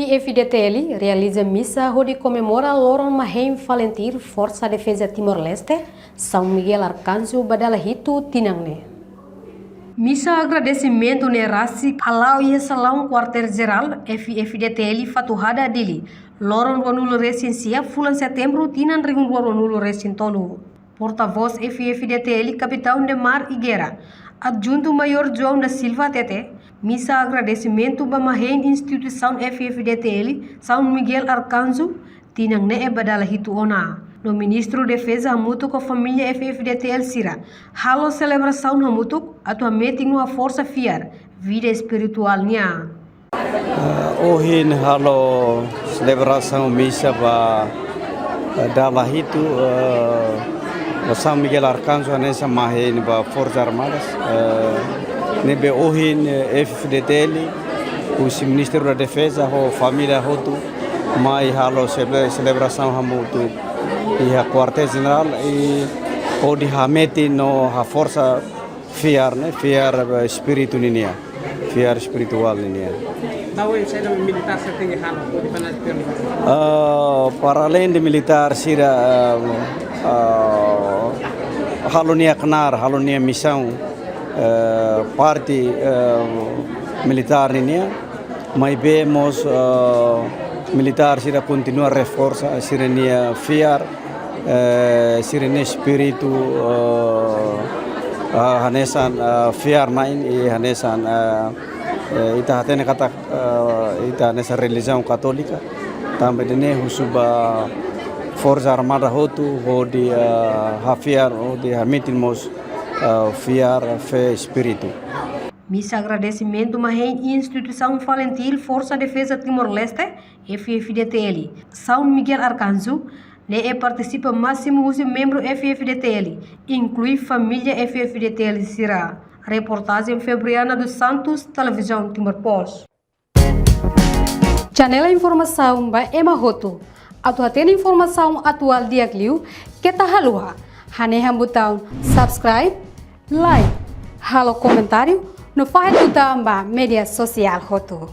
FIFDTL realiza missa onde comemora Loron Mahem Valentir, Força Defesa Timor-Leste, São Miguel Arcanjo, Badalahito, Tinangne. Missa agradecimento nerasi alau e salão quartel-geral FIFDTL Fatuhada Dili, Loron Wanulo Recensia, Fulan Setembro, Tinan Rigun Wanulo Recintolu. Porta-voz FIFDTL, Capitão Demar Higuera, Adjunto Maior João da Silva Tete, missa agradecimento ba Mahen Instituição FIFDTL, São Miguel Arcanjo, Tinangne e Badalahito Ona. No Ministro Defesa Hamutuk com a família FIFDTL Sira, halo celebração Hamutuk, atualmente numa força fiar, vida espiritual nia. Hoje halo celebração missa ba Badalahito São Miguel Arcanjo nessa Mahen ba Forças Armadas. Nebe hoje FIFDTL, o Ministro da Defesa, a família Hotu, mas halo celebração Hamutuk e a quartel-general e onde hameti no a força fiar, né? Fiar espírito ninia, fiar espiritual ninia. Militar você tem para além de militar sira halonia kenar, halonia missão parte militar ninia, mas vemos militar sira continua reforça sirenia fiar sirene espírito hanesan fiar main e hanesan ita hatene kata ita nessa religião católica também dene husuba força armada hotu hodi hafiar hodi hamitimos fiar fé espírito. Missa agradecimento Mahen Instituição Valentir Força Defesa Timor-Leste FIFDTL, São Miguel Arcanjo, ne participa máximo os membros FIFDTL, inclui família FIFDTL Sira. Reportagem Febriana dos Santos, Televisão Timor-Post. Janela Informação by Emma Hoto. Atuatena informação atual diagliu que tá halua. Haneha botão subscribe, like, halo comentário no Facebook da mídia social Hoto.